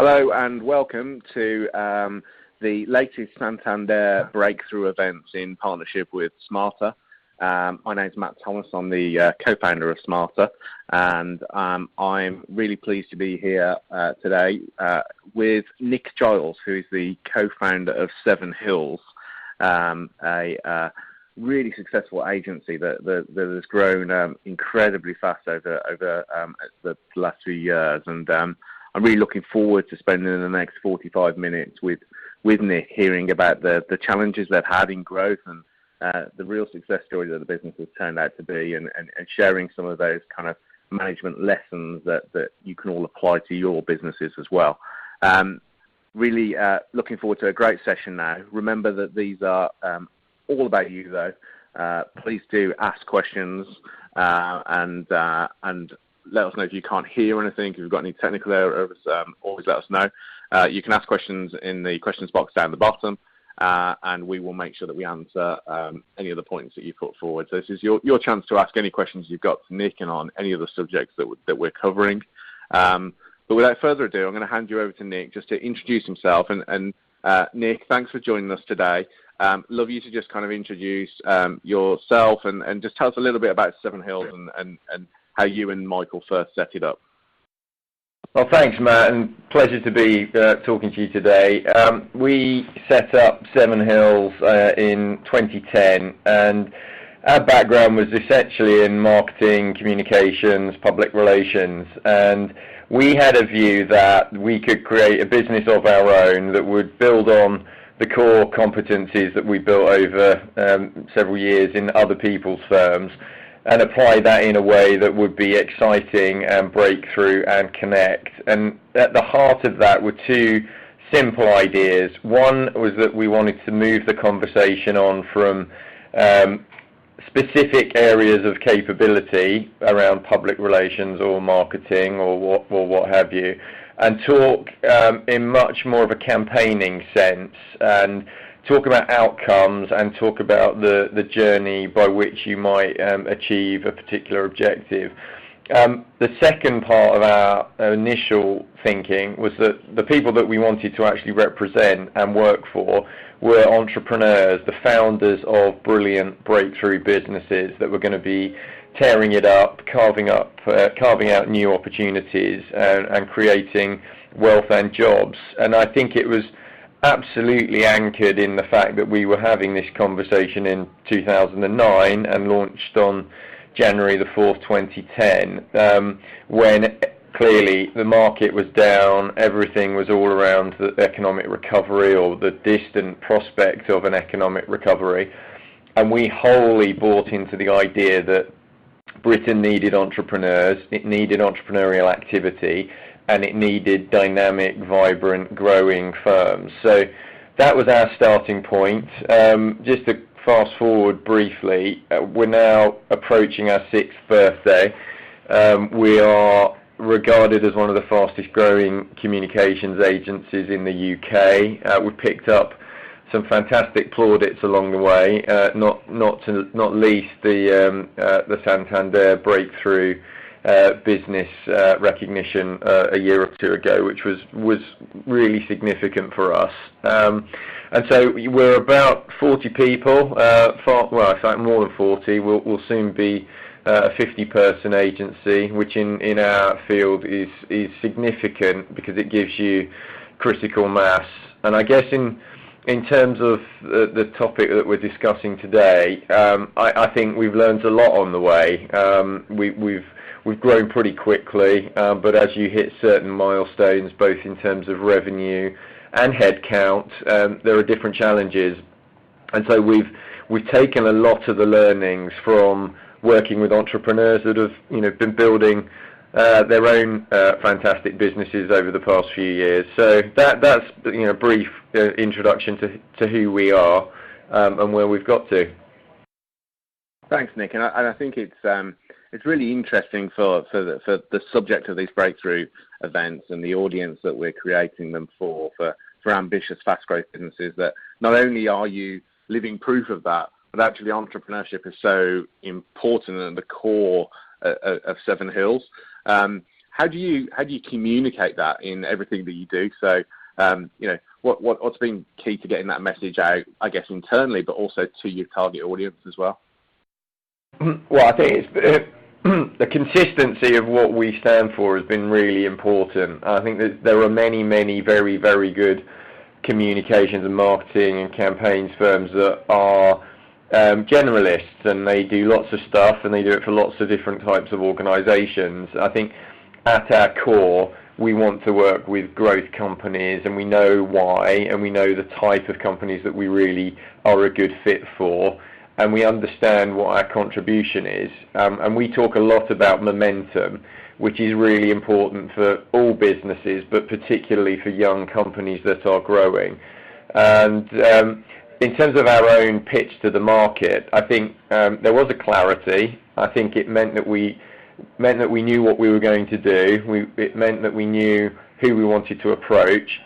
Hello and welcome to the latest Santander Breakthrough events in partnership with Smarta. My name's Matt Thomas. I'm the co-founder of Smarta, and I'm really pleased to be here today with Nick Giles, who is the co-founder of Seven Hills, a really successful agency that has grown incredibly fast over the last few years, and I'm really looking forward to spending the next 45 minutes with Nick, hearing about the challenges they've had in growth and the real success story that the business has turned out to be, and sharing some of those kind of management lessons that you can all apply to your businesses as well. Really looking forward to a great session now. Remember that these are all about you, though. Please do ask questions and let us know if you can't hear anything. If you've got any technical errors, always let us know. You can ask questions in the questions box down the bottom, and we will make sure that we answer any of the points that you put forward. So this is your chance to ask any questions you've got to Nick and on any of the subjects that we're covering. But without further ado, I'm going to hand you over to Nick just to introduce himself. And Nick, thanks for joining us today. Love you to just kind of introduce yourself and just tell us a little bit about Seven Hills and how you and Michael first set it up. Well, thanks, Matt, and pleasure to be talking to you today. We set up Seven Hills in 2010, and our background was essentially in marketing, communications, public relations, and we had a view that we could create a business of our own that would build on the core competencies that we built over several years in other people's firms, and apply that in a way that would be exciting and breakthrough and connect. And at the heart of that were two simple ideas. One was that we wanted to move the conversation on from specific areas of capability around public relations or marketing or what have you, and talk in much more of a campaigning sense, and talk about outcomes and talk about the journey by which you might achieve a particular objective. The second part of our initial thinking was that the people that we wanted to actually represent and work for were entrepreneurs, the founders of brilliant breakthrough businesses that were going to be tearing it up, carving out new opportunities and creating wealth and jobs. And I think it was absolutely anchored in the fact that we were having this conversation in 2009 and launched on January the 4th, 2010, when clearly the market was down, everything was all around the economic recovery or the distant prospect of an economic recovery, and we wholly bought into the idea that Britain needed entrepreneurs, it needed entrepreneurial activity, and it needed dynamic, vibrant, growing firms. So that was our starting point. Just to fast forward briefly, we're now approaching our 6th birthday. We are regarded as one of the fastest growing communications agencies in the UK. We've picked up some fantastic plaudits along the way, not least the Santander Breakthrough business recognition a year or two ago, which was really significant for us. And so we're about 40 people, well, in fact more than 40. We'll soon be a 50-person agency, which in our field is significant because it gives you critical mass. And I guess in terms of the topic that we're discussing today, I think we've learned a lot on the way. We've grown pretty quickly, but as you hit certain milestones, both in terms of revenue and headcount, there are different challenges. And so we've taken a lot of the learnings from working with entrepreneurs that have been building their own fantastic businesses over the past few years. So that's a brief introduction to who we are and where we've got to. Thanks, Nick. And I think it's really interesting for the subject of these breakthrough events and the audience that we're creating them for ambitious, fast growth businesses, that not only are you living proof of that, but actually entrepreneurship is so important and the core of Seven Hills. how do you communicate that in everything that you do? So, what's been key to getting that message out, I guess, internally, but also to your target audience as well? Well, I think it's the consistency of what we stand for has been really important. I think that there are many, many very, very good communications and marketing and campaigns firms that are generalists, and they do lots of stuff, and they do it for lots of different types of organisations. I think at our core, we want to work with growth companies, and we know why, and we know the type of companies that we really are a good fit for, and we understand what our contribution is. And we talk a lot about momentum, which is really important for all businesses, but particularly for young companies that are growing. And in terms of our own pitch to the market, I think there was a clarity. I think it meant that we knew what we were going to do. It meant that we knew who we wanted to approach,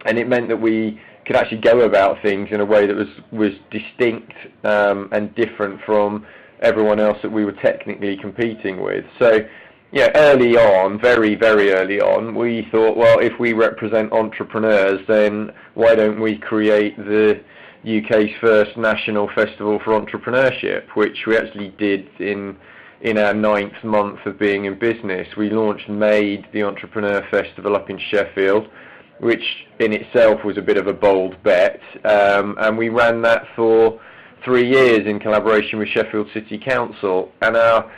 and it meant that we could actually go about things in a way that was distinct and different from everyone else that we were technically competing with. So, yeah, early on, very, very early on, we thought, well, if we represent entrepreneurs, then why don't we create the UK's first national festival for entrepreneurship, which we actually did in our 9th month of being in business. We launched MADE, the Entrepreneur Festival, up in Sheffield, which in itself was a bit of a bold bet, and we ran that for 3 years in collaboration with Sheffield City Council, and our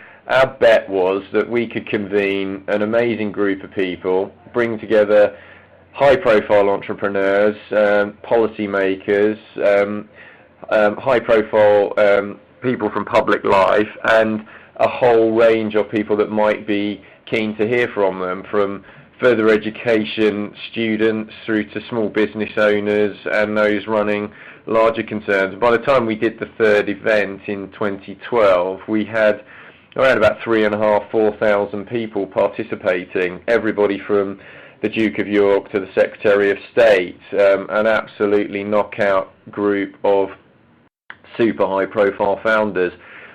bet was that we could convene an amazing group of people, bring together high-profile entrepreneurs, policymakers, high-profile people from public life, and a whole range of people that might be keen to hear from them, from further education students through to small business owners and those running larger concerns. By the time we did the 3rd event in 2012, we had around about 3,500, 4,000 people participating, everybody from the Duke of York to the Secretary of State, an absolutely knockout group of super high-profile founders.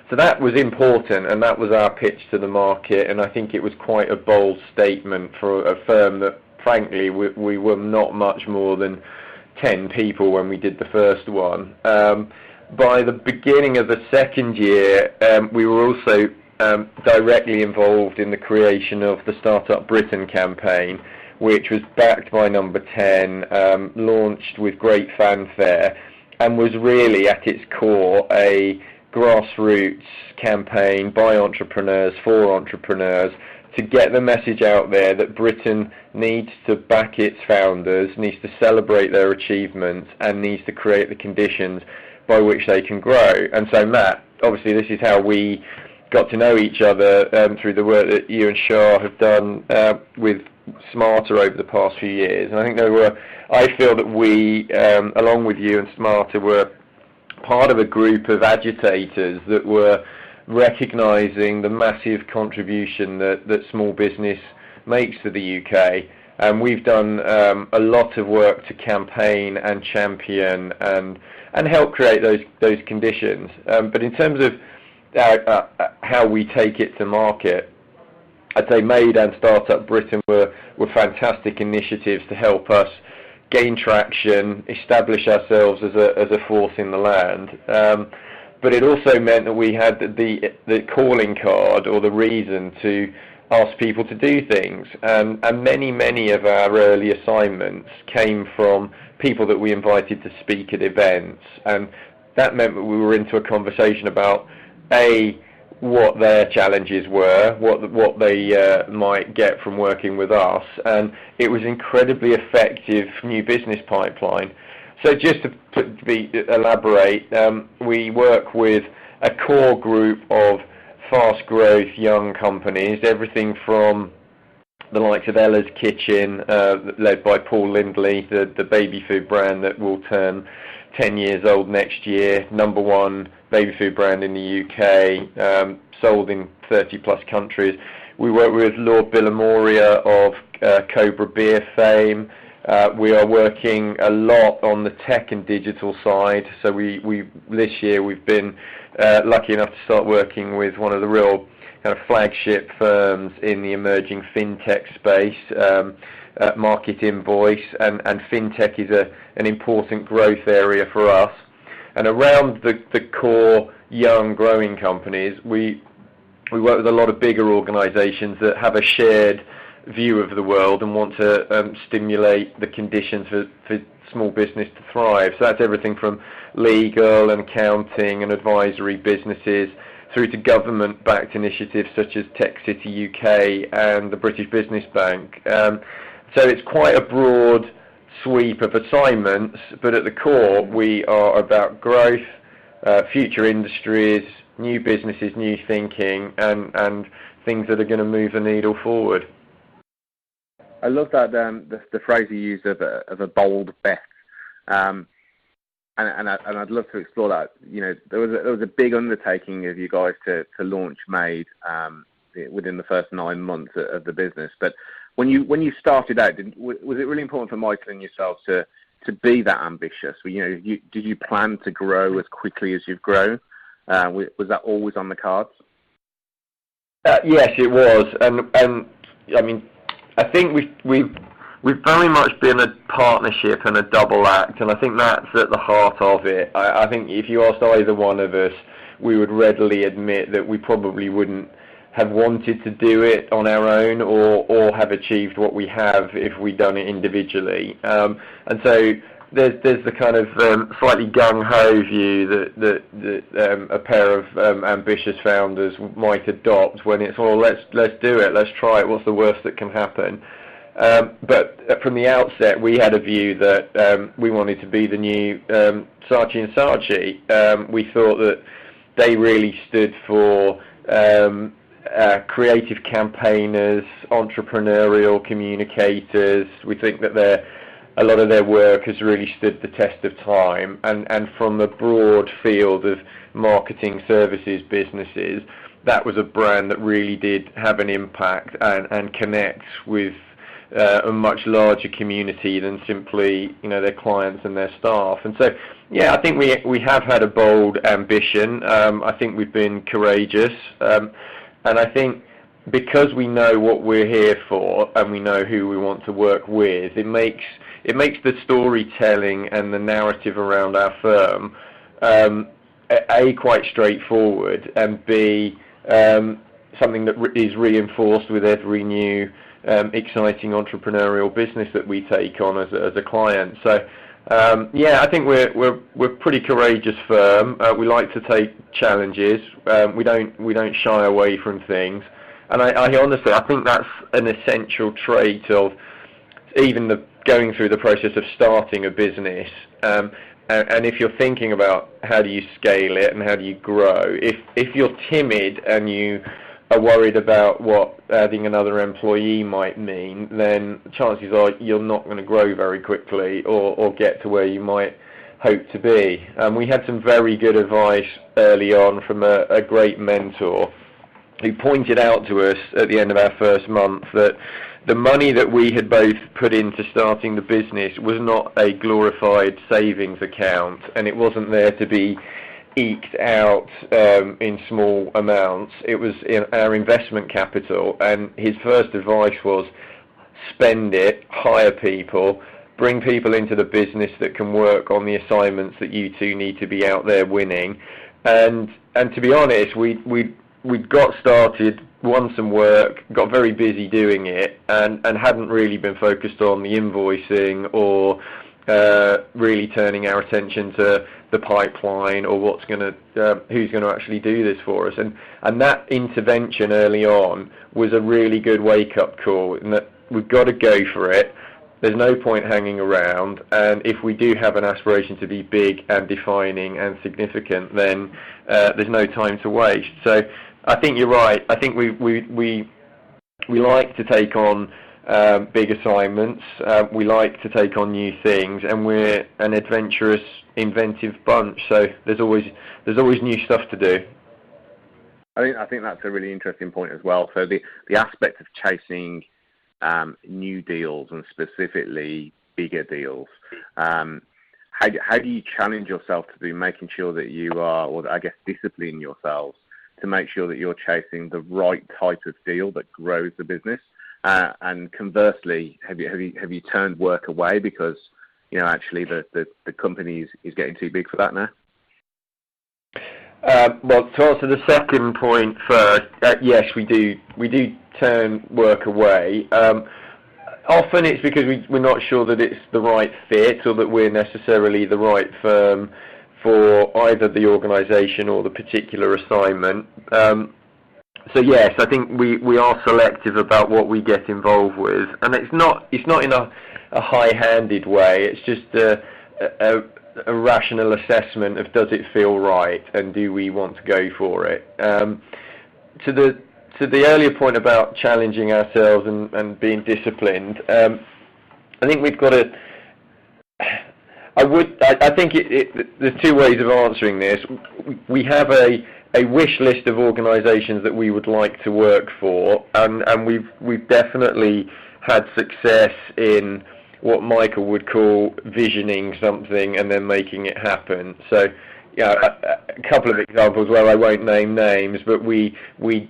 So that was important, and that was our pitch to the market, and I think it was quite a bold statement for a firm that, frankly, we were not much more than 10 people when we did the first one. By the beginning of the 2nd year, we were also directly involved in the creation of the Startup Britain campaign, which was backed by Number 10, launched with great fanfare, and was really at its core a grassroots campaign by entrepreneurs for entrepreneurs to get the message out there that Britain needs to back its founders, needs to celebrate their achievements, and needs to create the conditions by which they can grow. And so, Matt, obviously this is how we got to know each other through the work that you and Shah have done with Smarta over the past few years. And I think I feel that we, along with you and Smarta, were part of a group of agitators that were recognising the massive contribution that small business makes to the UK. And we've done a lot of work to campaign and champion and help create those conditions. But in terms of how we take it to market, I'd say MADE and Startup Britain were fantastic initiatives to help us gain traction, establish ourselves as a force in the land. But it also meant that we had the calling card, or the reason to ask people to do things. And many of our early assignments came from people that we invited to speak at events. And that meant that we were into a conversation about, what their challenges were, what they might get from working with us, and it was incredibly effective new business pipeline. So just to elaborate, we work with a core group of fast growth young companies, everything from the likes of Ella's Kitchen, led by Paul Lindley, the baby food brand that will turn 10 years old next year, number 1 baby food brand in the UK, sold in 30 plus countries. We work with Lord Billamoria of Cobra Beer fame. We are working a lot on the tech and digital side. So this year we've been lucky enough to start working with one of the real kind of flagship firms in the emerging fintech space, Market Invoice, and fintech is an important growth area for us. And around the core young growing companies, we work with a lot of bigger organisations that have a shared view of the world and want to stimulate the conditions for small business to thrive. So that's everything from legal and accounting and advisory businesses through to government-backed initiatives such as Tech City UK and the British Business Bank. So it's quite a broad sweep of assignments, but at the core we are about growth, future industries, new businesses, new thinking, and things that are going to move the needle forward. I love that the phrase you used of a bold bet, and I'd love to explore that. You know, there was a big undertaking of you guys to launch Made within the first 9 months of the business. But when you started out, was it really important for Michael and yourself to be that ambitious? You know, did you plan to grow as quickly as you've grown? Was that always on the cards? Yes, it was, and I mean, I think we've very much been a partnership and a double act, and I think that's at the heart of it. I think if you asked either one of us, we would readily admit that we probably wouldn't have wanted to do it on our own or have achieved what we have if we'd done it individually. And so there's the kind of slightly gung-ho view that a pair of ambitious founders might adopt when it's, well, let's do it, let's try it, what's the worst that can happen? But from the outset, we had a view that we wanted to be the new Saatchi and Saatchi. We thought that they really stood for creative campaigners, entrepreneurial communicators. We think that a lot of their work has really stood the test of time, and from a broad field of marketing services businesses, that was a brand that really did have an impact and connect with a much larger community than simply, you know, their clients and their staff. And so, yeah, I think we have had a bold ambition. I think we've been courageous, and I think because we know what we're here for and we know who we want to work with, it makes the storytelling and the narrative around our firm A, quite straightforward, and B, something that is reinforced with every new exciting entrepreneurial business that we take on as a client. So yeah, I think we're pretty courageous firm. We like to take challenges. We don't shy away from things, and I honestly, I think that's an essential trait of even going through the process of starting a business. And if you're thinking about how do you scale it and how do you grow, if you're timid and you are worried about what adding another employee might mean, then chances are you're not going to grow very quickly or get to where you might hope to be. We had some very good advice early on from a great mentor who pointed out to us at the end of our first month that the money that we had both put into starting the business was not a glorified savings account, and it wasn't there to be eked out in small amounts. It was in our investment capital, and his first advice was spend it, hire people, bring people into the business that can work on the assignments that you two need to be out there winning. And to be honest, we'd got started, won some work, got very busy doing it, and hadn't really been focused on the invoicing or really turning our attention to the pipeline or who's going to actually do this for us. And that intervention early on was a really good wake-up call, in that we've got to go for it. There's no point hanging around, and if we do have an aspiration to be big and defining and significant, then there's no time to waste. So I think you're right. I think we like to take on big assignments. We like to take on new things, and we're an adventurous, inventive bunch. So there's always new stuff to do. I think that's a really interesting point as well. So the aspect of chasing new deals, and specifically bigger deals. How do you challenge yourself to be making sure that you are, or I guess discipline yourselves to make sure that you're chasing the right type of deal that grows the business? And conversely, have you turned work away because actually the company is getting too big for that now? Well, to answer the second point first, yes, we do turn work away. Often it's because we're not sure that it's the right fit or that we're necessarily the right firm for either the organisation or the particular assignment. So yes, I think we are selective about what we get involved with, and it's not in a high-handed way. It's just a rational assessment of does it feel right and do we want to go for it. To the earlier point about challenging ourselves and being disciplined, I think we've got to. I think there's two ways of answering this. We have a wish list of organisations that we would like to work for, and we've definitely had success in what Michael would call visioning something and then making it happen. So, a couple of examples where I won't name names, but we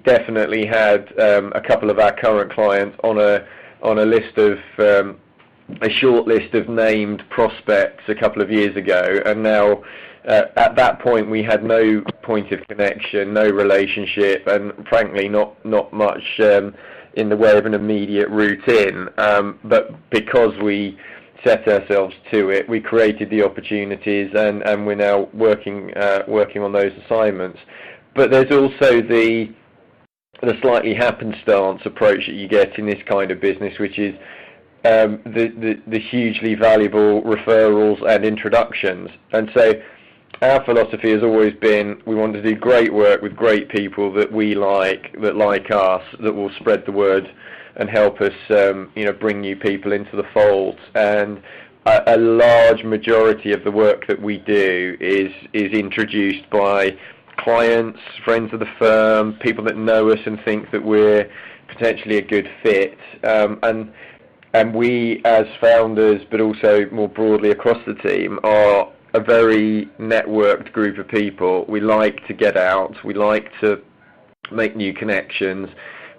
definitely had a couple of our current clients on a list of a short list of named prospects a couple of years ago, and now at that point we had no point of connection, no relationship, and frankly not much in the way of an immediate route in. But because we set ourselves to it, we created the opportunities, and we're now working on those assignments. But there's also the slightly happenstance approach that you get in this kind of business, which is the hugely valuable referrals and introductions. And so our philosophy has always been we want to do great work with great people that we like, that like us, that will spread the word and help us bring new people into the fold. And a large majority of the work that we do is introduced by clients, friends of the firm, people that know us and think that we're potentially a good fit. And we, as founders, but also more broadly across the team, are a very networked group of people. We like to get out. We like to make new connections.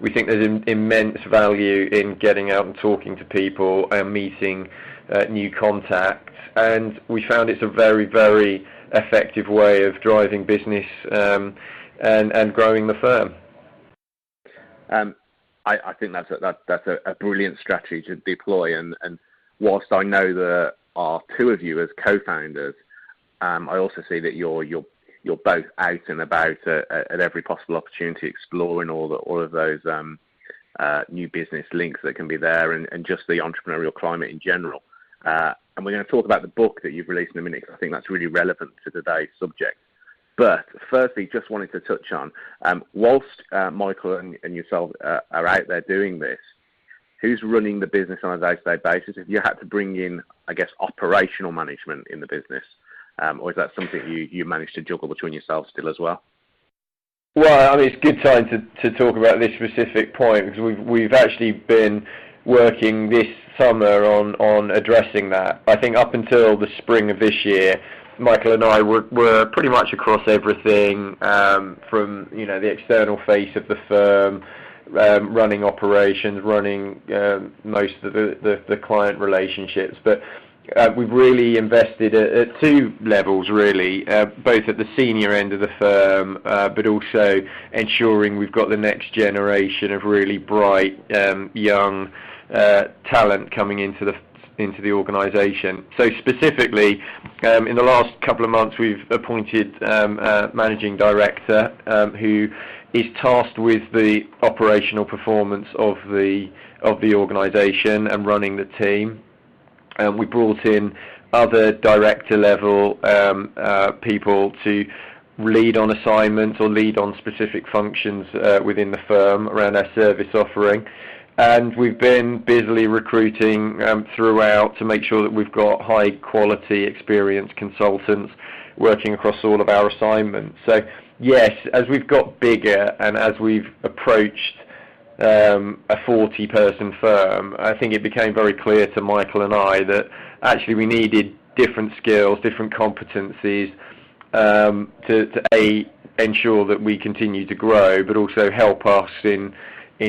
We think there's immense value in getting out and talking to people and meeting new contacts. And we found it's a very, very effective way of driving business and growing the firm. I think that's a brilliant strategy to deploy, and whilst I know there are two of you as co-founders, I also see that you're both out and about at every possible opportunity, exploring all of those new business links that can be there, and just the entrepreneurial climate in general. And we're going to talk about the book that you've released in a minute, because I think that's really relevant to today's subject. But firstly, just wanted to touch on, whilst Michael and yourself are out there doing this, who's running the business on a day-to-day basis? If you had to bring in, I guess, operational management in the business, or is that something you managed to juggle between yourselves still as well? Well, I mean, it's a good time to talk about this specific point, because we've actually been working this summer on addressing that. I think up until the spring of this year, Michael and I were pretty much across everything, from the external face of the firm, running operations, running most of the client relationships. But we've really invested at two levels, really, both at the senior end of the firm, but also ensuring we've got the next generation of really bright, young talent coming into the organisation. So specifically, in the last couple of months, we've appointed a managing director who is tasked with the operational performance of the organisation and running the team. We brought in other director level people to lead on assignments or lead on specific functions within the firm around our service offering. And we've been busily recruiting throughout to make sure that we've got high quality, experienced consultants working across all of our assignments. So yes, as we've got bigger and as we've approached a 40-person firm, I think it became very clear to Michael and I that actually we needed different skills, different competencies to ensure that we continue to grow, but also help us in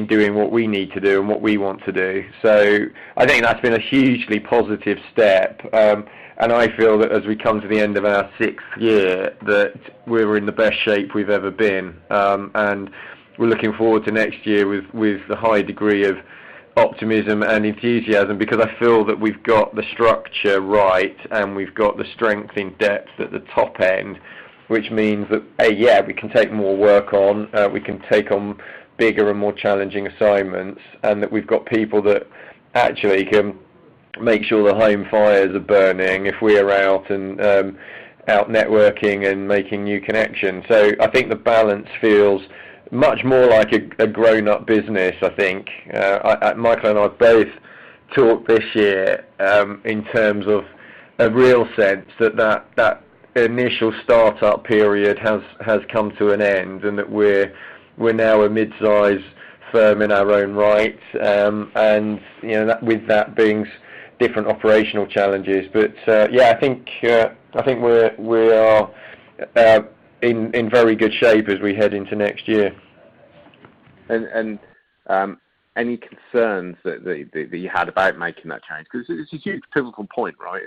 doing what we need to do and what we want to do. So I think that's been a hugely positive step, and I feel that as we come to the end of our 6th year, that we're in the best shape we've ever been, and we're looking forward to next year with a high degree of optimism and enthusiasm, because I feel that we've got the structure right and we've got the strength in depth at the top end, which means that we can take more work on, we can take on bigger and more challenging assignments, and that we've got people that actually can make sure the home fires are burning if we are out and out networking and making new connections. So I think the balance feels much more like a grown-up business, I think. Michael and I both talked this year in terms of a real sense that initial start-up period has come to an end, and that we're now a mid-size firm in our own right, and with that brings different operational challenges. But I think we are in very good shape as we head into next year. And any concerns that you had about making that change? Because it's a huge pivotal point, right,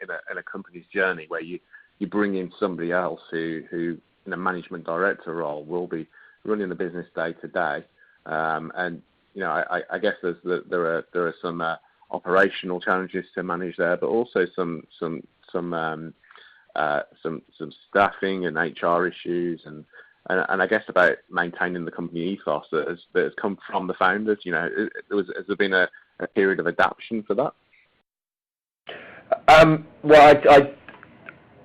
in a company's journey, where you bring in somebody else who in a management director role will be running the business day to day, and I guess there are some operational challenges to manage there, but also some staffing and HR issues, and I guess about maintaining the company ethos that has come from the founders. Has there been a period of adaptation for that? Well,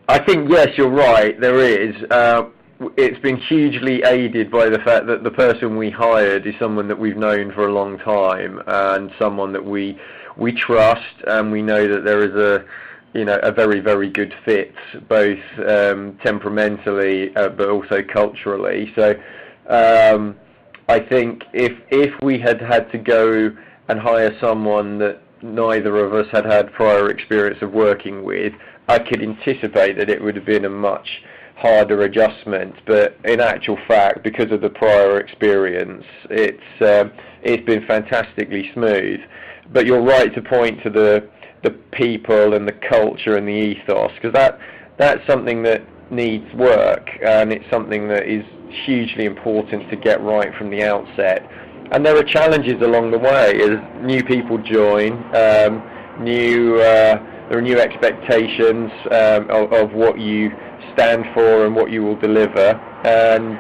I think, yes, you're right, there is. It's been hugely aided by the fact that the person we hired is someone that we've known for a long time, and someone that we trust, and we know that there is a very, very good fit, both temperamentally but also culturally. So I think if we had to go and hire someone that neither of us had prior experience of working with, I could anticipate that it would have been a much harder adjustment. But in actual fact, because of the prior experience, it's been fantastically smooth. But you're right to point to the people and the culture and the ethos, because that's something that needs work, and it's something that is hugely important to get right from the outset. And there are challenges along the way as new people join. There are new expectations of what you stand for and what you will deliver, and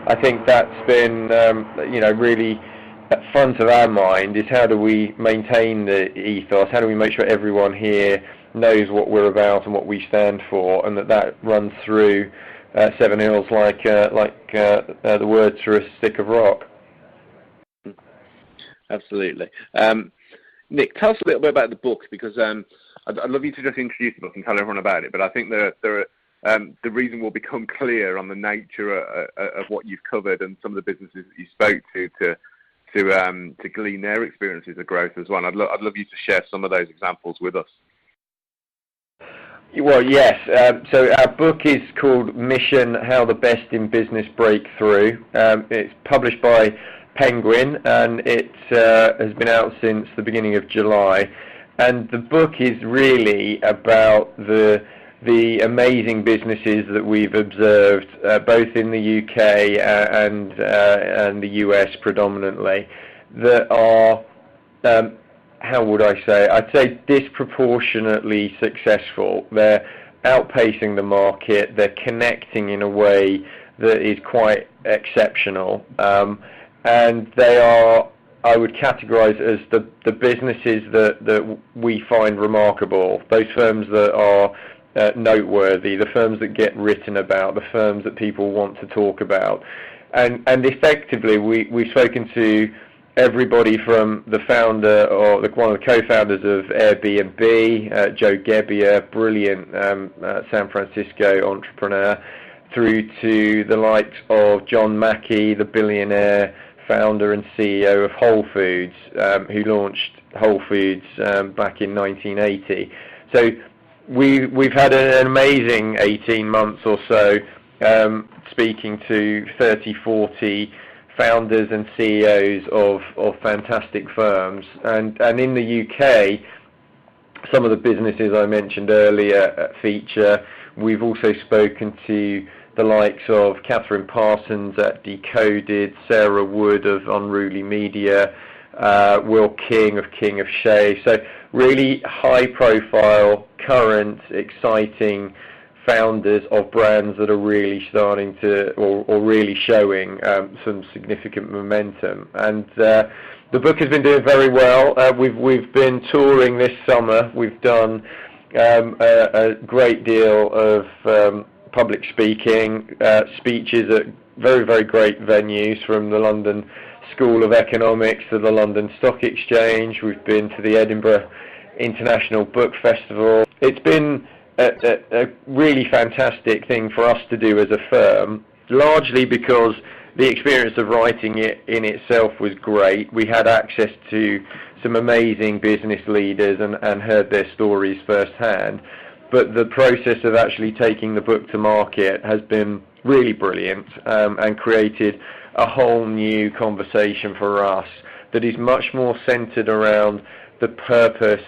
I think that's been really at front of our mind, is how do we maintain the ethos, how do we make sure everyone here knows what we're about and what we stand for, and that runs through Seven Hills like the words through a stick of rock. Absolutely. Nick, tell us a little bit about the book, because I'd love you to just introduce the book and tell everyone about it, but I think the reason will become clear on the nature of what you've covered and some of the businesses that you spoke to glean their experiences of growth as well. I'd love you to share some of those examples with us. Well, yes. So our book is called Mission: How the Best in Business Break Through. It's published by Penguin, and it has been out since the beginning of July. And the book is really about the amazing businesses that we've observed, both in the UK and the US predominantly, that are, how would I say? I'd say disproportionately successful. They're outpacing the market. They're connecting in a way that is quite exceptional. And they are, I would categorize as the businesses that we find remarkable, those firms that are noteworthy, the firms that get written about, the firms that people want to talk about. And effectively, we've spoken to everybody from the founder or one of the co-founders of AirBnB, Joe Gebbia, brilliant San Francisco entrepreneur, through to the likes of John Mackey, the billionaire founder and CEO of WholeFoods, who launched Whole Foods back in 1980. So we've had an amazing 18 months or so speaking to 30, 40 founders and CEOs of fantastic firms. And in the UK, some of the businesses I mentioned earlier feature. We've also spoken to the likes of Catherine Parsons at Decoded, Sarah Wood of Unruly Media, Will King of King of Shay. So really high profile, current, exciting founders of brands that are really starting to, or really showing some significant momentum. And the book has been doing very well. We've been touring this summer. We've done a great deal of public speaking, speeches at very, very great venues, from the London School of Economics to the London Stock Exchange. We've been to the Edinburgh International Book Festival. It's been a really fantastic thing for us to do as a firm, largely because the experience of writing it in itself was great. We had access to some amazing business leaders and heard their stories firsthand. But the process of actually taking the book to market has been really brilliant, and created a whole new conversation for us that is much more centered around the purpose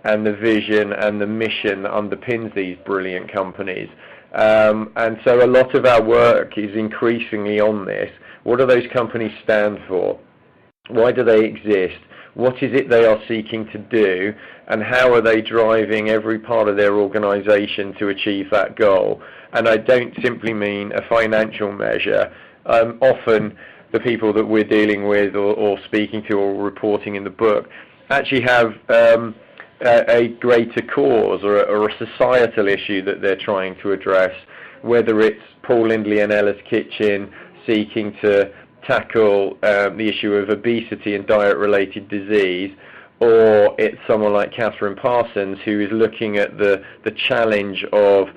and the vision and the mission that underpins these brilliant companies. And so a lot of our work is increasingly on this. What do those companies stand for? Why do they exist? What is it they are seeking to do? And how are they driving every part of their organization to achieve that goal? And I don't simply mean a financial measure. Often the people that we're dealing with or speaking to or reporting in the book actually have a greater cause or a societal issue that they're trying to address, whether it's Paul Lindley and Ella's Kitchen seeking to tackle the issue of obesity and diet-related disease, or it's someone like Catherine Parsons who is looking at the challenge of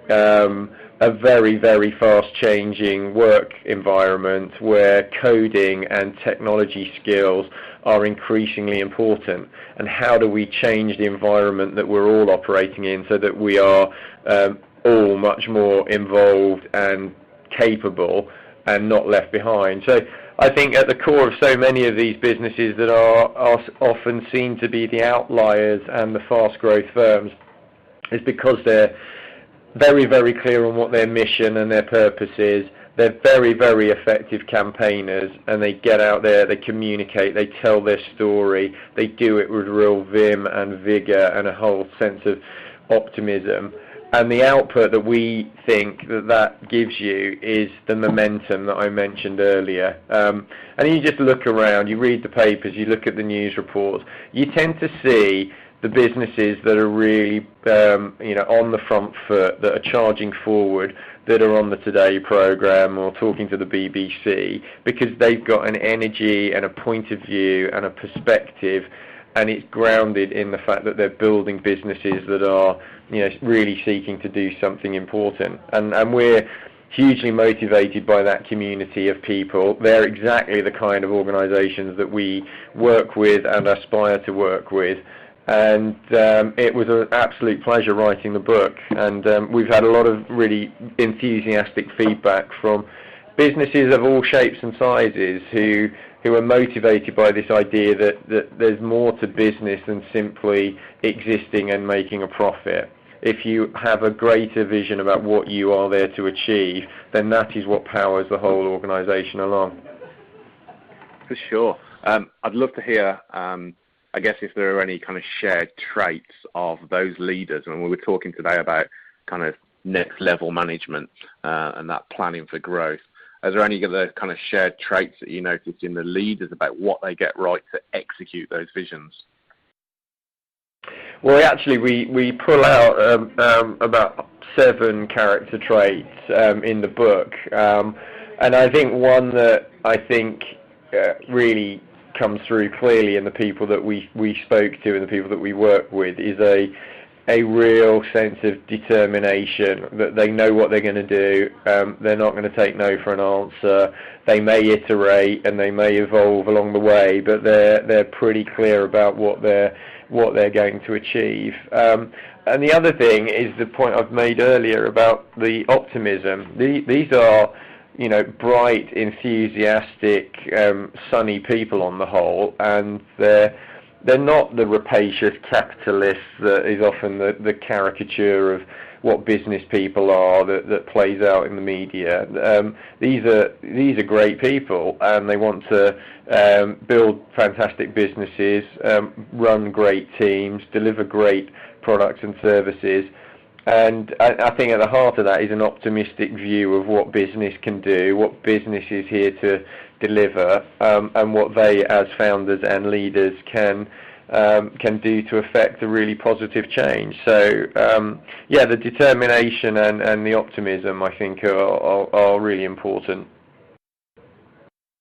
a very, very fast-changing work environment where coding and technology skills are increasingly important, and how do we change the environment that we're all operating in so that we are all much more involved and capable and not left behind. So I think at the core of so many of these businesses that are often seen to be the outliers and the fast growth firms is because they're very, very clear on what their mission and their purpose is. They're very, very effective campaigners, and they get out there, they communicate, they tell their story, they do it with real vim and vigor and a whole sense of optimism. And the output that we think that gives you is the momentum that I mentioned earlier. And you just look around, you read the papers, you look at the news reports, you tend to see the businesses that are really on the front foot, that are charging forward, that are on the Today programme or talking to the BBC, because they've got an energy and a point of view and a perspective, and it's grounded in the fact that they're building businesses that are really seeking to do something important. And we're hugely motivated by that community of people. They're exactly the kind of organisations that we work with and aspire to work with. And it was an absolute pleasure writing the book, and we've had a lot of really enthusiastic feedback from businesses of all shapes and sizes who are motivated by this idea that there's more to business than simply existing and making a profit. If you have a greater vision about what you are there to achieve, then that is what powers the whole organisation along. For sure. I'd love to hear, I guess, if there are any kind of shared traits of those leaders. And we were talking today about kind of next level management and that planning for growth. Are there any other kind of shared traits that you noticed in the leaders about what they get right to execute those visions? Well, actually, we pull out about 7 character traits in the book. And I think one that I think really comes through clearly in the people that we spoke to and the people that we work with is a real sense of determination, that they know what they're going to do. They're not going to take no for an answer. They may iterate and they may evolve along the way, but they're pretty clear about what they're what they're going to achieve. And the other thing is the point I've made earlier about the optimism. These are, you know, bright, enthusiastic, sunny people on the whole, and they're not the rapacious capitalists that is often the caricature of what business people are that plays out in the media. These are great people, and they want to build fantastic businesses, run great teams, deliver great products and services. And I think at the heart of that is an optimistic view of what business can do, what business is here to deliver, and what they, as founders and leaders, can do to affect a really positive change. So, yeah, the determination and the optimism, I think, are really important.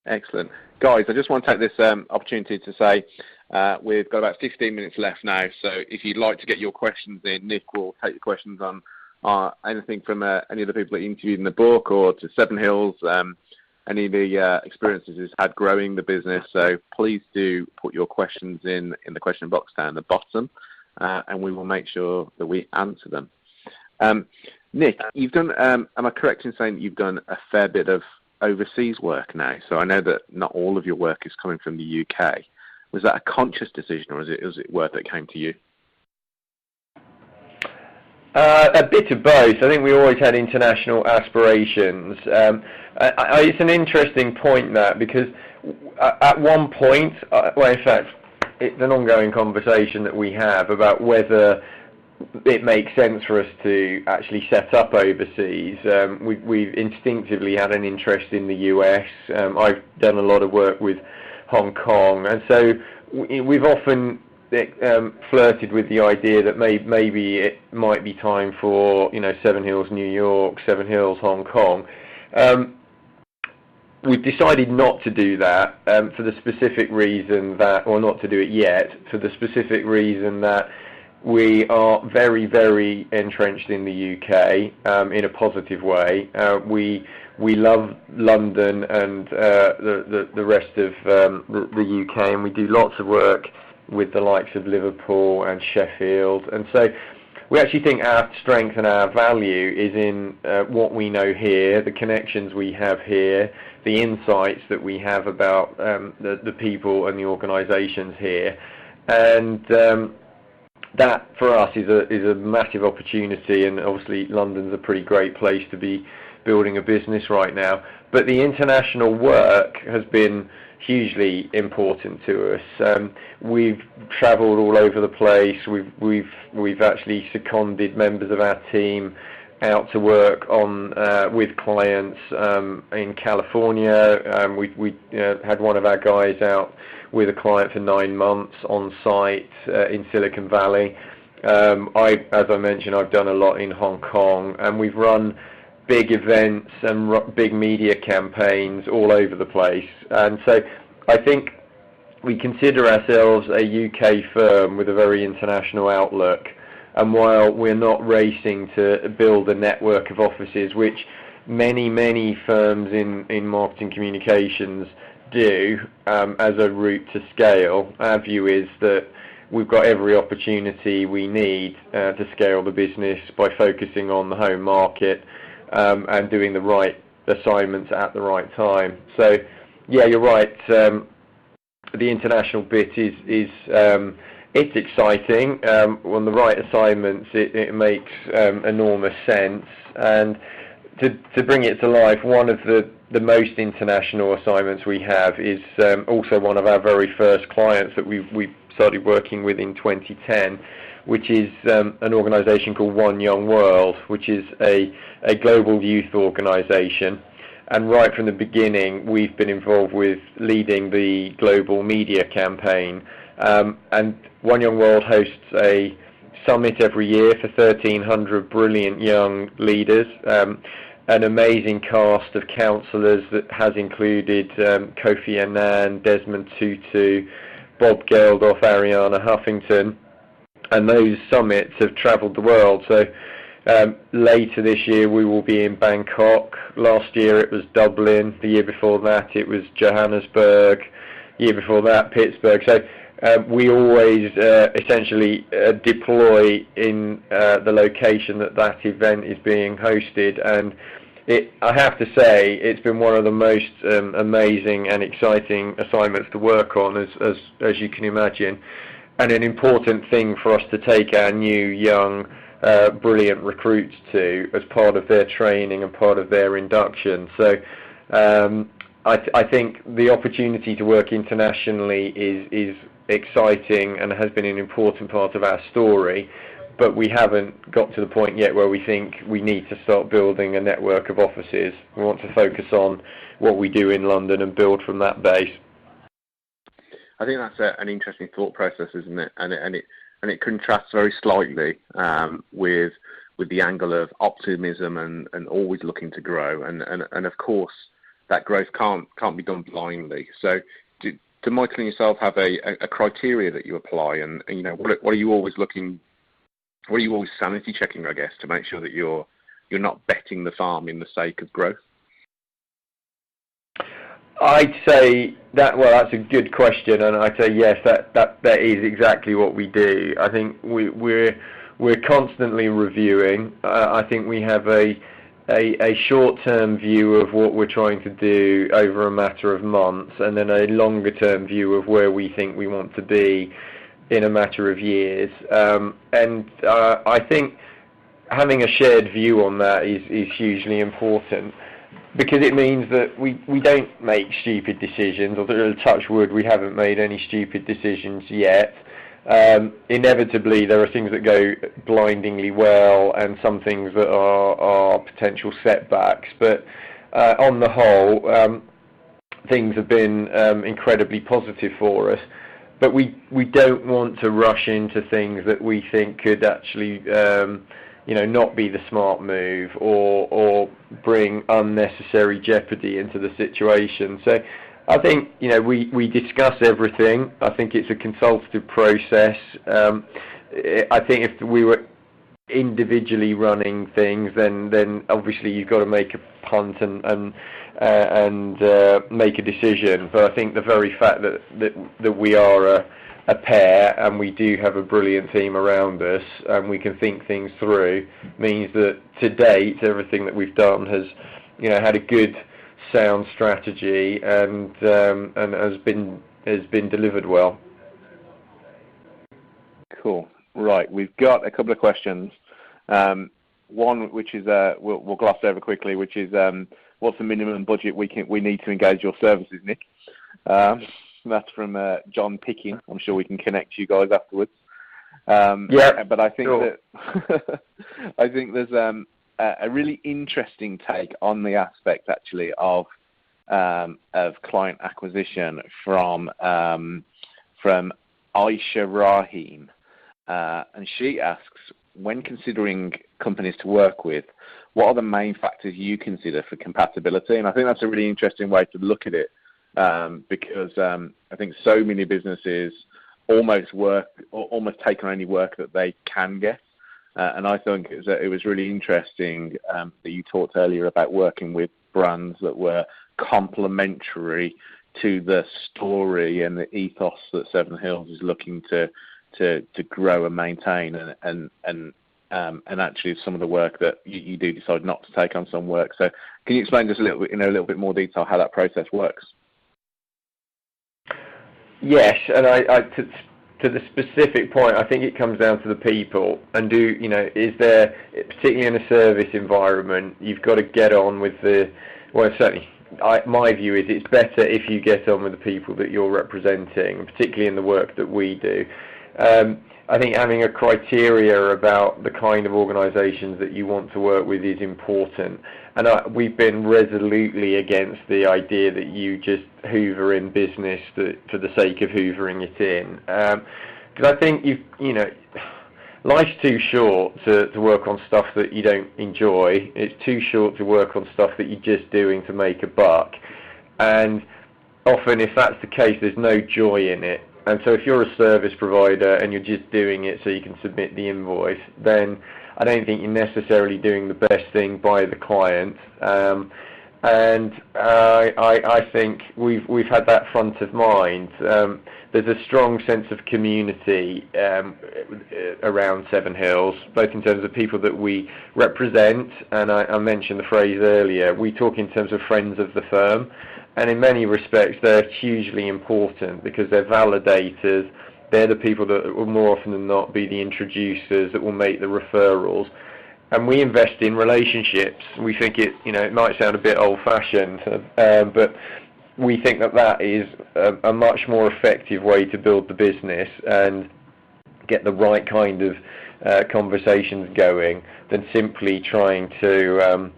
Excellent. Guys, I just want to take this opportunity to say we've got about 15 minutes left now, so if you'd like to get your questions in, Nick will take your questions on anything from any of the people that you interviewed in the book, or to Seven Hills, any of the experiences he's had growing the business. So please do put your questions in the question box down the bottom, and we will make sure that we answer them. Nick, you've done, am I correct in saying that you've done a fair bit of overseas work now? So I know that not all of your work is coming from the UK. Was that a conscious decision, or was it work that came to you? A bit of both. I think we always had international aspirations. It's an interesting point, that, because at one point, well, in fact, it's an ongoing conversation that we have about whether it makes sense for us to actually set up overseas. We've instinctively had an interest in the US. I've done a lot of work with Hong Kong, and so we've often flirted with the idea that maybe it might be time for, you know, Seven Hills New York, Seven Hills Hong Kong. We've decided not to do that for the specific reason that, or not to do it yet, for the specific reason that we are very, very entrenched in the UK in a positive way. We love London and the rest of the UK, and we do lots of work with the likes of Liverpool and Sheffield. And so we actually think our strength and our value is in what we know here, the connections we have here, the insights that we have about the people and the organisations here. And that, for us, is a massive opportunity, and obviously London's a pretty great place to be building a business right now. But the international work has been hugely important to us. We've travelled all over the place. We've actually seconded members of our team out to work on with clients in California. We had one of our guys out with a client for 9 months on site in Silicon Valley. As I mentioned, I've done a lot in Hong Kong, and we've run big events and big media campaigns all over the place. And so I think we consider ourselves a UK firm with a very international outlook. And while we're not racing to build a network of offices, which many firms in marketing communications do as a route to scale, our view is that we've got every opportunity we need to scale the business by focusing on the home market and doing the right assignments at the right time. So, yeah, you're right. The international bit is it's exciting. On the right assignments, it makes enormous sense. And to bring it to life, one of the most international assignments we have is also one of our very first clients that we started working with in 2010, which is an organisation called One Young World, which is a global youth organisation. And right from the beginning, we've been involved with leading the global media campaign. And One Young World hosts a summit every year for 1,300 brilliant young leaders. An amazing cast of counsellors that has included Kofi Annan, Desmond Tutu, Bob Geldof, Ariana Huffington. And those summits have travelled the world. So later this year we will be in Bangkok. Last year it was Dublin. The year before that it was Johannesburg. The year before that Pittsburgh. So we always essentially deploy in the location that event is being hosted, and I have to say it's been one of the most amazing and exciting assignments to work on, as you can imagine, and an important thing for us to take our new young brilliant recruits to as part of their training and part of their induction. So I think the opportunity to work internationally is exciting and has been an important part of our story, but we haven't got to the point yet where we think we need to start building a network of offices. We want to focus on what we do in London and build from that base. I think that's an interesting thought process, isn't it? And it contrasts very slightly with the angle of optimism and always looking to grow, and of course that growth can't be done blindly. So do Michael and yourself have a criteria that you apply, and you know, what are you always looking? What are you always sanity checking, I guess, to make sure that you're not betting the farm in the sake of growth? I'd say that, well, that's a good question, and I'd say yes, that is exactly what we do. I think we're constantly reviewing. I think we have a short-term view of what we're trying to do over a matter of months, and then a longer-term view of where we think we want to be in a matter of years. I think having a shared view on that is hugely important, because it means that we don't make stupid decisions, or touch wood, we haven't made any stupid decisions yet. Inevitably there are things that go blindingly well and some things that are potential setbacks, but on the whole things have been incredibly positive for us. But we don't want to rush into things that we think could actually not be the smart move, or bring unnecessary jeopardy into the situation. So I think we discuss everything. I think it's a consultative process. I think if we were individually running things, then obviously you've got to make a punt and make a decision. But I think the very fact that we are a pair, and we do have a brilliant team around us, and we can think things through, means that to date everything that we've done has had a good, sound strategy, and has been delivered well. Cool. Right, we've got a couple of questions. One which is we'll gloss over quickly, which is what's the minimum budget we need to engage your services, Nick? That's from John Picking. I'm sure we can connect you guys afterwards. Yeah, but I think sure. that I think there's a really interesting take on the aspect actually of client acquisition from Aisha Rahim, and she asks, when considering companies to work with, what are the main factors you consider for compatibility? And I think that's a really interesting way to look at it, because I think so many businesses almost take on any work that they can get. And I think it was really interesting that you talked earlier about working with brands that were complementary to the story and the ethos that Seven Hills is looking to grow and maintain, and actually some of the work that you do decide not to take on some work. So can you explain just a little bit, in a little bit more detail, how that process works? Yes, and I to the specific point, I think it comes down to the people, and is there, particularly in a service environment, you've got to get on with certainly my view is it's better if you get on with the people that you're representing, particularly in the work that we do. I think having a criteria about the kind of organisations that you want to work with is important, and we've been resolutely against the idea that you just hoover in business for the sake of hoovering it in, because I think life's too short to work on stuff that you don't enjoy. It's too short to work on stuff that you're just doing to make a buck, and often if that's the case, there's no joy in it. And so if you're a service provider and you're just doing it so you can submit the invoice, then I don't think you're necessarily doing the best thing by the client. and I think we've had that front of mind. There's a strong sense of community around Seven Hills, both in terms of people that we represent, and I mentioned the phrase earlier, we talk in terms of friends of the firm, and in many respects they're hugely important because they're validators. They're the people that will more often than not be the introducers that will make the referrals. And we invest in relationships. We think it might sound a bit old-fashioned, but we think that is a much more effective way to build the business and get the right kind of conversations going than simply trying to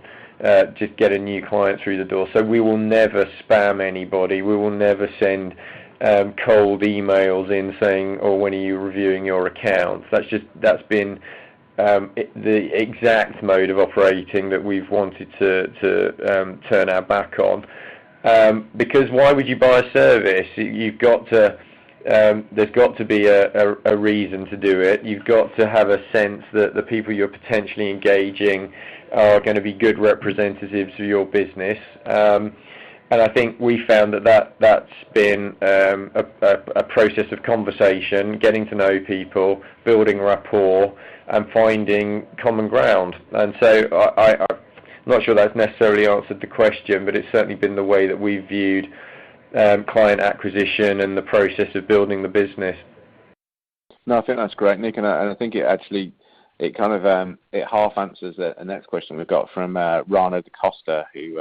just get a new client through the door. So we will never spam anybody. We will never send cold emails in saying, "Oh, when are you reviewing your accounts?" That's been the exact mode of operating that we've wanted to turn our back on. Because why would you buy a service? You've got to. There's got to be a reason to do it. You've got to have a sense that the people you're potentially engaging are going to be good representatives of your business. And I think we found that's been a process of conversation, getting to know people, building rapport, and finding common ground. And so I'm not sure that's necessarily answered the question, but it's certainly been the way that we've viewed client acquisition and the process of building the business. No, I think that's great, Nick, and I think it kind of it half answers the next question we've got from Rana Da Costa, who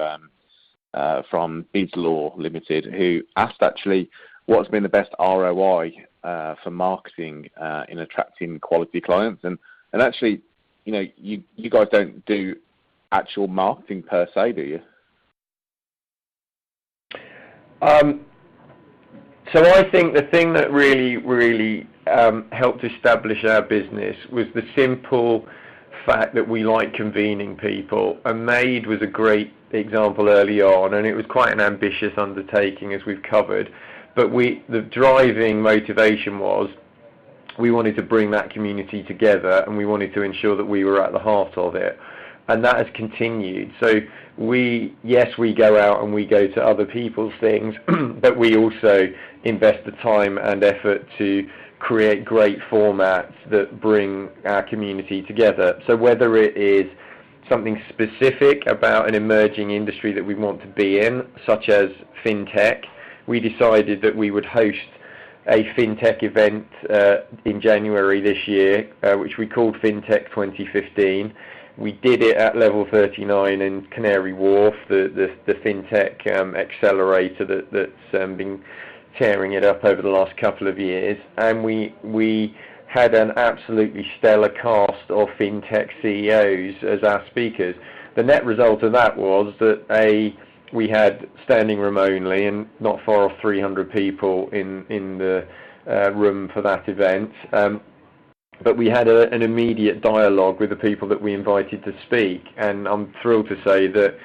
from Beads Law Limited, who asked actually what's been the best ROI for marketing in attracting quality clients, and actually, you guys don't do actual marketing per se, do you? So I think the thing that really helped establish our business was the simple fact that we like convening people. And MAID was a great example early on, and it was quite an ambitious undertaking, as we've covered. But the driving motivation was we wanted to bring that community together, and we wanted to ensure that we were at the heart of it. And that has continued. So we go out and we go to other people's things, but we also invest the time and effort to create great formats that bring our community together. So whether it is something specific about an emerging industry that we want to be in, such as fintech, we decided that we would host a fintech event in January this year, which we called Fintech 2015. We did it at Level 39 in Canary Wharf, the fintech accelerator that's been tearing it up over the last couple of years, and we had an absolutely stellar cast of fintech CEOs as our speakers. The net result of that was that we had standing room only, and not far off 300 people in the room for that event. But we had an immediate dialogue with the people that we invited to speak, and I'm thrilled to say that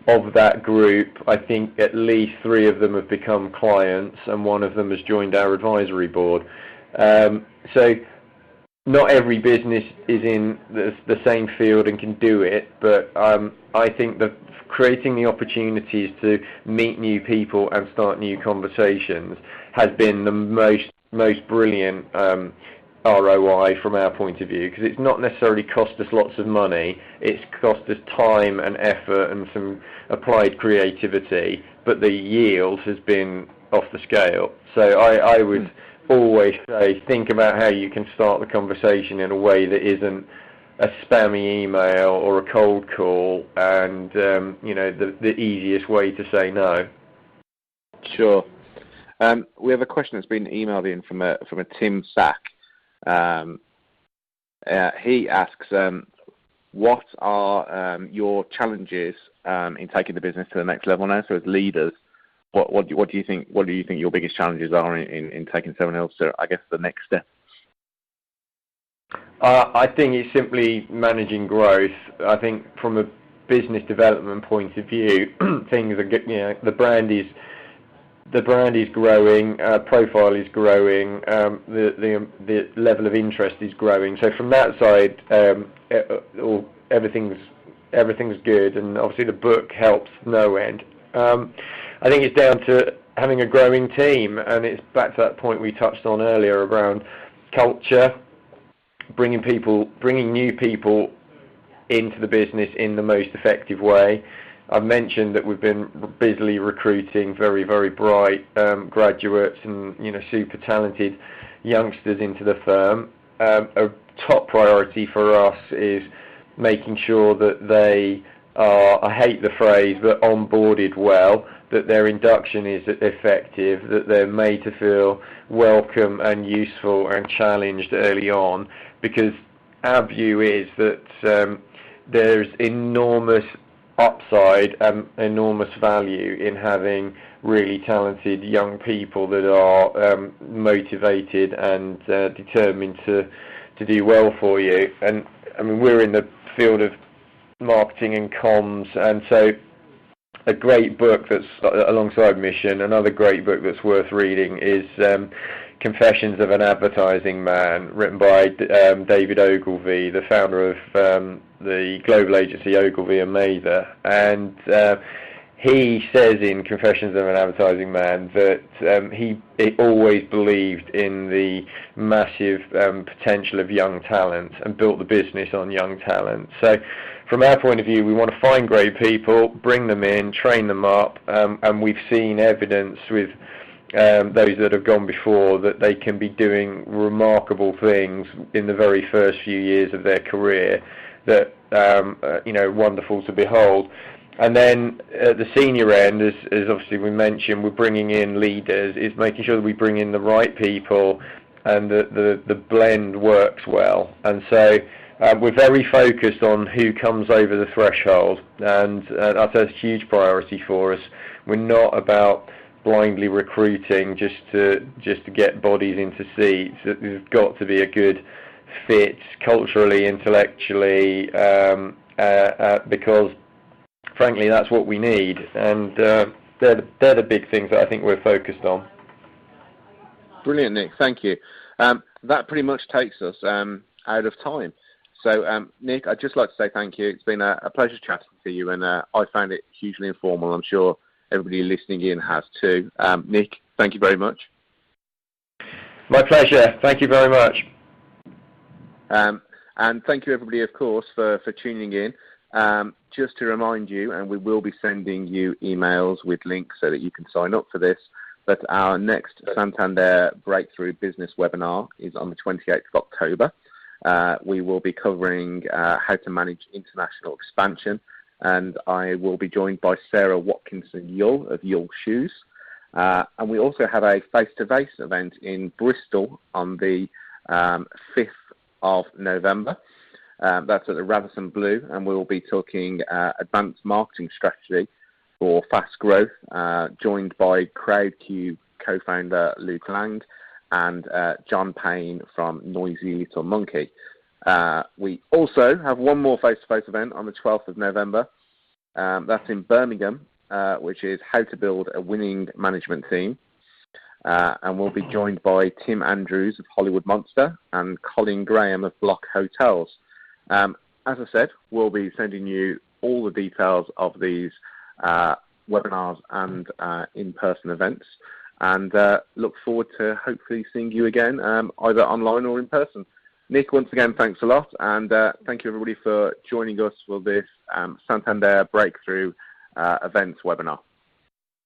of that group, I think at least 3 of them have become clients, and 1 of them has joined our advisory board. So not every business is in the same field and can do it, but I think that creating the opportunities to meet new people and start new conversations has been the most brilliant ROI from our point of view, because it's not necessarily cost us lots of money, it's cost us time and effort and some applied creativity, but the yield has been off the scale. So I would always say, think about how you can start the conversation in a way that isn't a spammy email or a cold call, and the easiest way to say no. Sure. We have a question that's been emailed in from a Tim Sack. He asks, what are your challenges in taking the business to the next level now? So as leaders, what do you think your biggest challenges are in taking Seven Hills to, I guess, the next step? I think it's simply managing growth. I think from a business development point of view, things are the brand is growing, profile is growing, the level of interest is growing. So from that side, everything's everything's good, and obviously the book helps no end. I think it's down to having a growing team, and it's back to that point we touched on earlier around culture, bringing new people into the business in the most effective way. I've mentioned that we've been busily recruiting very, very bright graduates and super talented youngsters into the firm. A top priority for us is making sure that they are, I hate the phrase, but onboarded well, that their induction is effective, that they're made to feel welcome and useful and challenged early on, because our view is that there's enormous upside and enormous value in having really talented young people that are motivated and determined to do well for you. And I mean, we're in the field of marketing and comms, and so a great book that's alongside Mission, another great book that's worth reading is Confessions of an Advertising Man, written by David Ogilvy, the founder of the global agency Ogilvy and Mather. And he says in Confessions of an Advertising Man that he always believed in the massive potential of young talent and built the business on young talent. So from our point of view, we want to find great people, bring them in, train them up, and we've seen evidence with those that have gone before that they can be doing remarkable things in the very first few years of their career that wonderful to behold. And then at the senior end, as obviously we mentioned, we're bringing in leaders, is making sure that we bring in the right people and the blend works well. And so we're very focused on who comes over the threshold, and that's a huge priority for us. We're not about blindly recruiting just to get bodies into seats. There's got to be a good fit culturally, intellectually, because frankly that's what we need, and they're the big things that I think we're focused on. Brilliant, Nick, thank you. That pretty much takes us out of time. So Nick, I'd just like to say thank you. It's been a pleasure chatting to you, and I found it hugely informal. I'm sure everybody listening in has too. Nick, thank you very much. My pleasure. Thank you very much. And thank you, everybody, of course, for tuning in. Just to remind you, and we will be sending you emails with links so that you can sign up for this, but our next Santander Breakthrough Business webinar is on the 28th of October. We will be covering how to manage international expansion, and I will be joined by Sarah Watkinson-Yull of Yull Shoes. And we also have a face-to-face event in Bristol on the 5th of November. That's at the Radisson Blu, and we'll be talking advanced marketing strategy for fast growth, joined by CrowdCube co-founder Luke Lang and John Payne from Noisy Little Monkey. We also have one more face-to-face event on the 12th of November. That's in Birmingham, which is how to build a winning management team. And we'll be joined by Tim Andrews of Hollywood Monster and Colin Graham of Block Hotels. As I said, we'll be sending you all the details of these webinars and in-person events, and look forward to hopefully seeing you again, either online or in person. Nick, once again, thanks a lot, and thank you, everybody, for joining us for this Santander Breakthrough Events webinar.